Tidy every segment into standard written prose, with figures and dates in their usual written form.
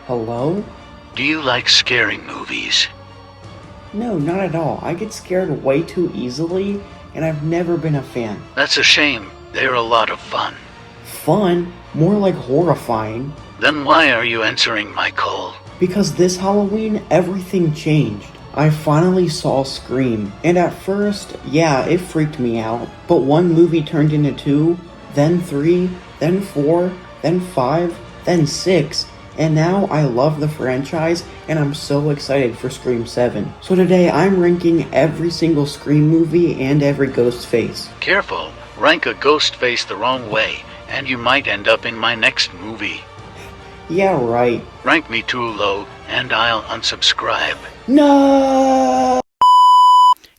Hello? Do you like scary movies? No, not at all. I get scared way too easily, and I've never been a fan. That's a shame. They're a lot of fun. Fun? More like horrifying. Then why are you answering my call? Because this Halloween, everything changed. I finally saw Scream, and at first, yeah, it freaked me out. But one movie turned into two, then three, then four, then five, then six, and now I love the franchise, and I'm so excited for Scream 7. So today I'm ranking every single Scream movie and every Ghostface. Careful, rank a Ghostface the wrong way, and you might end up in my next movie. Yeah, right. Rank me too low, and I'll unsubscribe. No!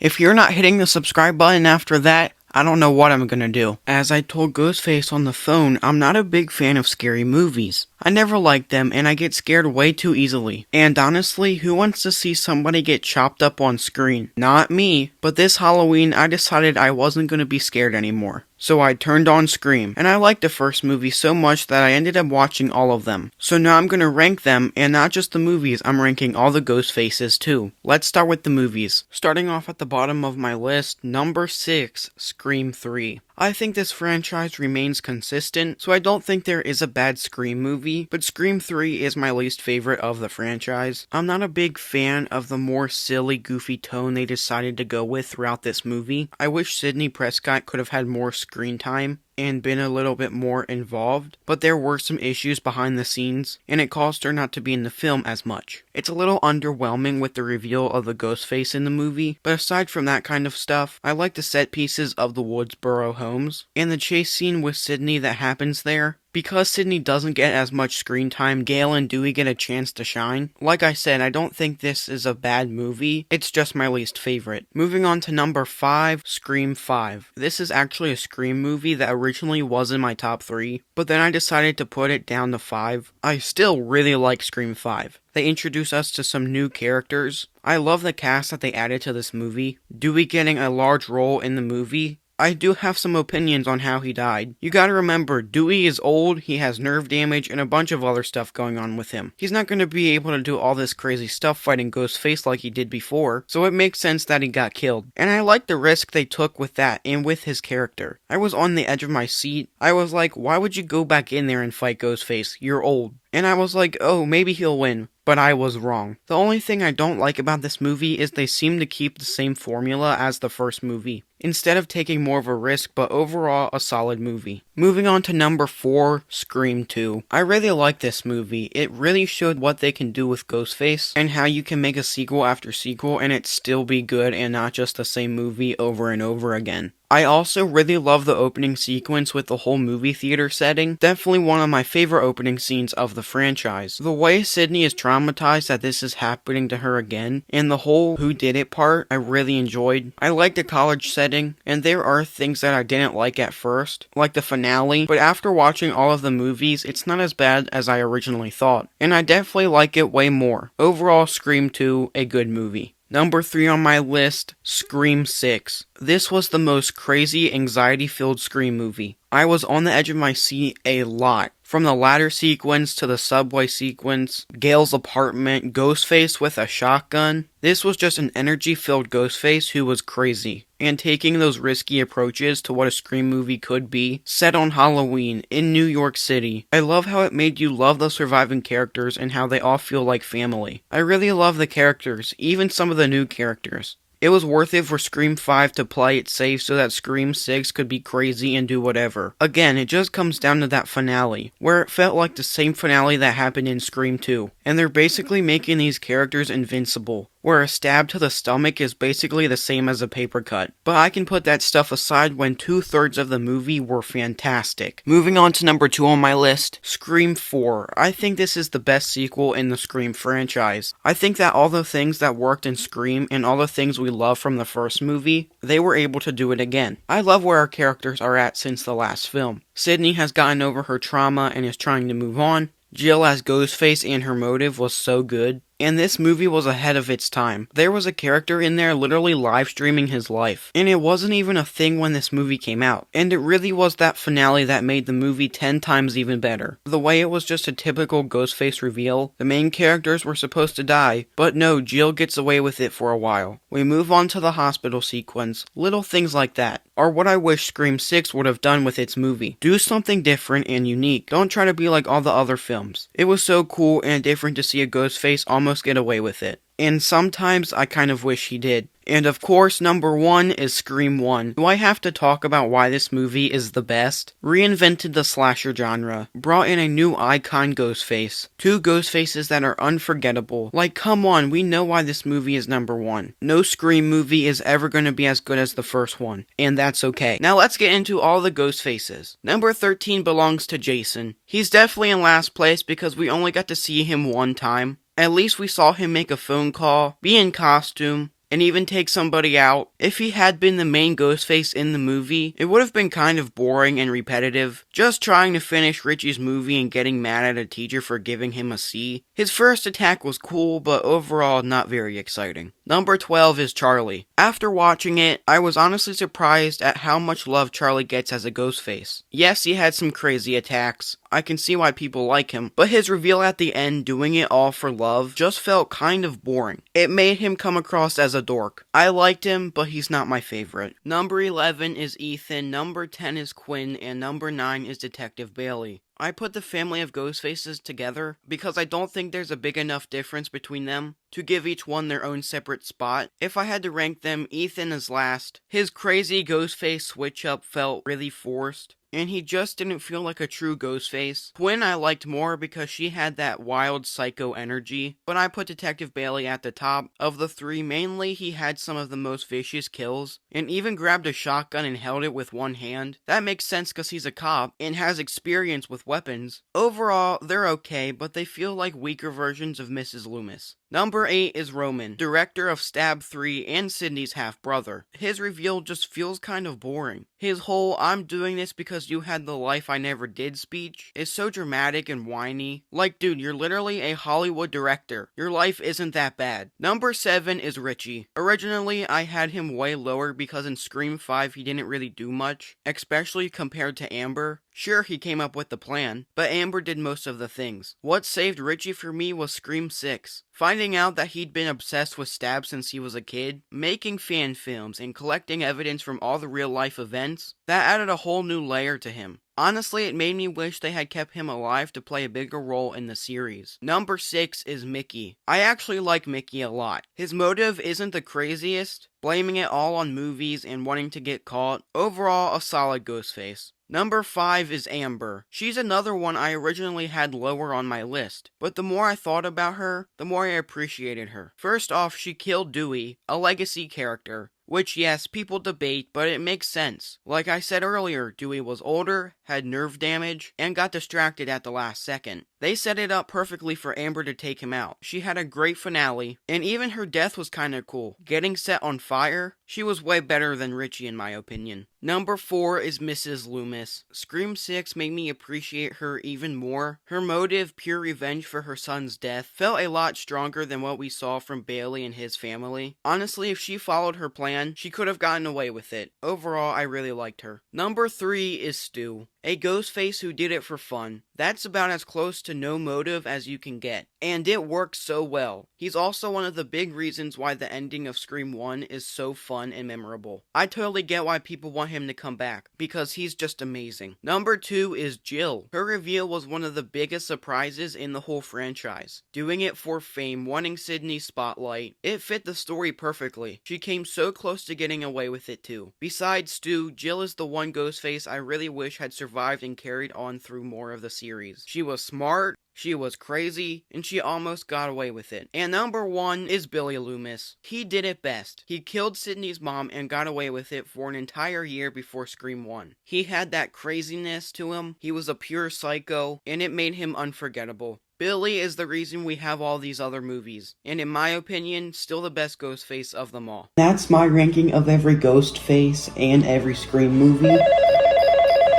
If you're not hitting the subscribe button after that, I don't know what I'm gonna do. As I told Ghostface on the phone, I'm not a big fan of scary movies. I never liked them, and I get scared way too easily. And honestly, who wants to see somebody get chopped up on screen? Not me. But this Halloween, I decided I wasn't gonna be scared anymore. So I turned on Scream, and I liked the first movie so much that I ended up watching all of them. So now I'm gonna rank them, and not just the movies, I'm ranking all the Ghostfaces too. Let's start with the movies. Starting off at the bottom of my list, number 6, Scream 3. I think this franchise remains consistent, so I don't think there is a bad Scream movie, but Scream 3 is my least favorite of the franchise. I'm not a big fan of the more silly, goofy tone they decided to go with throughout this movie. I wish Sidney Prescott could have had more screen time and been a little bit more involved, but there were some issues behind the scenes, and it caused her not to be in the film as much. It's a little underwhelming with the reveal of the Ghostface in the movie, but aside from that kind of stuff, I like the set pieces of the Woodsboro homes, and the chase scene with Sidney that happens there. Because Sidney doesn't get as much screen time, Gale and Dewey get a chance to shine. Like I said, I don't think this is a bad movie, it's just my least favorite. Moving on to number 5, Scream 5. This is actually a Scream movie that originally was in my top 3, but then I decided to put it down to 5. I still really like Scream 5. They introduce us to some new characters. I love the cast that they added to this movie. Dewey getting a large role in the movie. I do have some opinions on how he died. You gotta remember, Dewey is old, he has nerve damage, and a bunch of other stuff going on with him. He's not gonna be able to do all this crazy stuff fighting Ghostface like he did before, so it makes sense that he got killed. And I like the risk they took with that and with his character. I was on the edge of my seat. I was like, why would you go back in there and fight Ghostface? You're old. And I was like, oh, maybe he'll win. But I was wrong. The only thing I don't like about this movie is they seem to keep the same formula as the first movie, instead of taking more of a risk, but overall a solid movie. Moving on to number 4, Scream 2. I really like this movie. It really showed what they can do with Ghostface, and how you can make a sequel after sequel and it still be good and not just the same movie over and over again. I also really love the opening sequence with the whole movie theater setting. Definitely one of my favorite opening scenes of the franchise. The way Sidney is traumatized that this is happening to her again, and the whole who did it part, I really enjoyed. I like the college setting, and there are things that I didn't like at first, like the finale, but after watching all of the movies, it's not as bad as I originally thought, and I definitely like it way more. Overall, Scream 2, a good movie. Number 3 on my list, Scream 6. This was the most crazy, anxiety-filled Scream movie. I was on the edge of my seat a lot. From the ladder sequence to the subway sequence, Gale's apartment, Ghostface with a shotgun. This was just an energy-filled Ghostface who was crazy, and taking those risky approaches to what a Scream movie could be, set on Halloween, in New York City. I love how it made you love the surviving characters and how they all feel like family. I really love the characters, even some of the new characters. It was worth it for Scream 5 to play it safe so that Scream 6 could be crazy and do whatever. Again, it just comes down to that finale, where it felt like the same finale that happened in Scream 2. And they're basically making these characters invincible, where a stab to the stomach is basically the same as a paper cut. But I can put that stuff aside when 2/3 of the movie were fantastic. Moving on to number 2 on my list, Scream 4. I think this is the best sequel in the Scream franchise. I think that all the things that worked in Scream and all the things we love from the first movie, they were able to do it again. I love where our characters are at since the last film. Sidney has gotten over her trauma and is trying to move on. Jill as Ghostface and her motive was so good. And this movie was ahead of its time. There was a character in there literally live streaming his life. And it wasn't even a thing when this movie came out. And it really was that finale that made the movie 10 times even better. The way it was just a typical Ghostface reveal, the main characters were supposed to die, but no, Jill gets away with it for a while. We move on to the hospital sequence, little things like that, are what I wish Scream 6 would have done with its movie. Do something different and unique, don't try to be like all the other films. It was so cool and different to see a Ghostface almost get away with it. And sometimes I kind of wish he did. And of course, number 1 is Scream 1. Do I have to talk about why this movie is the best? Reinvented the slasher genre. Brought in a new icon Ghostface. 2 Ghostfaces that are unforgettable. Like, come on, we know why this movie is number 1. No Scream movie is ever going to be as good as the first one. And that's okay. Now let's get into all the Ghostfaces. Number 13 belongs to Jason. He's definitely in last place because we only got to see him one time. At least we saw him make a phone call, be in costume, and even take somebody out. If he had been the main Ghostface in the movie, it would have been kind of boring and repetitive, just trying to finish Richie's movie and getting mad at a teacher for giving him a C. His first attack was cool, but overall not very exciting. Number 12 is Charlie. After watching it, I was honestly surprised at how much love Charlie gets as a Ghostface. Yes, he had some crazy attacks. I can see why people like him, but his reveal at the end, doing it all for love, just felt kind of boring. It made him come across as a dork. I liked him, but he's not my favorite. Number 11 is Ethan, number 10 is Quinn, and number 9 is Detective Bailey. I put the family of Ghostfaces together because I don't think there's a big enough difference between them to give each one their own separate spot. If I had to rank them, Ethan is last. His crazy Ghostface switch up felt really forced, and he just didn't feel like a true Ghostface. Quinn I liked more because she had that wild psycho energy, but I put Detective Bailey at the top. Of the 3, mainly he had some of the most vicious kills, and even grabbed a shotgun and held it with one hand. That makes sense because he's a cop and has experience with weapons. Overall, they're okay, but they feel like weaker versions of Mrs. Loomis. Number 8 is Roman, director of Stab 3 and Sydney's half-brother. His reveal just feels kind of boring. His whole "I'm doing this because you had the life I never did" speech is so dramatic and whiny. Like, dude, you're literally a Hollywood director. Your life isn't that bad. Number 7 is Richie. Originally, I had him way lower because in Scream 5 he didn't really do much, especially compared to Amber. Sure, he came up with the plan, but Amber did most of the things. What saved Richie for me was Scream 6. Finding out that he'd been obsessed with Stab since he was a kid, making fan films, and collecting evidence from all the real-life events, that added a whole new layer to him. Honestly, it made me wish they had kept him alive to play a bigger role in the series. Number 6 is Mickey. I actually like Mickey a lot. His motive isn't the craziest, blaming it all on movies and wanting to get caught. Overall, a solid Ghostface. Number 5 is Amber. She's another one I originally had lower on my list, but the more I thought about her, the more I appreciated her. First off, she killed Dewey, a legacy character, which yes, people debate, but it makes sense. Like I said earlier, Dewey was older, had nerve damage, and got distracted at the last second. They set it up perfectly for Amber to take him out. She had a great finale, and even her death was kinda cool. Getting set on fire, she was way better than Richie in my opinion. Number 4 is Mrs. Loomis. Scream 6 made me appreciate her even more. Her motive, pure revenge for her son's death, felt a lot stronger than what we saw from Bailey and his family. Honestly, if she followed her plan, she could have gotten away with it. Overall, I really liked her. Number 3 is Stu. A Ghostface who did it for fun. That's about as close to no motive as you can get. And it works so well. He's also one of the big reasons why the ending of Scream 1 is so fun and memorable. I totally get why people want him to come back, because he's just amazing. Number 2 is Jill. Her reveal was one of the biggest surprises in the whole franchise. Doing it for fame, wanting Sydney's spotlight, it fit the story perfectly. She came so close to getting away with it too. Besides Stu, Jill is the one Ghostface I really wish had survived and carried on through more of the series. She was smart, she was crazy, and she almost got away with it. And number 1 is Billy Loomis. He did it best. He killed Sydney's mom and got away with it for an entire year before Scream 1. He had that craziness to him, he was a pure psycho, and it made him unforgettable. Billy is the reason we have all these other movies, and in my opinion, still the best Ghostface of them all. That's my ranking of every Ghostface and every Scream movie.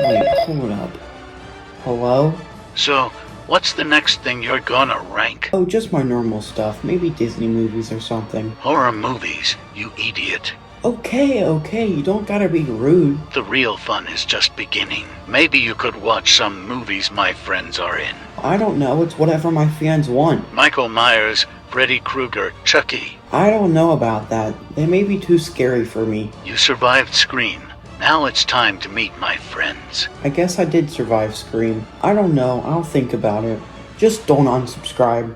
Wait, hold up. Hello? So, what's the next thing you're gonna rank? Oh, just my normal stuff. Maybe Disney movies or something. Horror movies, you idiot. Okay, you don't gotta be rude. The real fun is just beginning. Maybe you could watch some movies my friends are in. I don't know, it's whatever my fans want. Michael Myers, Freddy Krueger, Chucky. I don't know about that. They may be too scary for me. You survived Scream. Now it's time to meet my friends. I guess I did survive Scream. I don't know, I'll think about it. Just don't unsubscribe.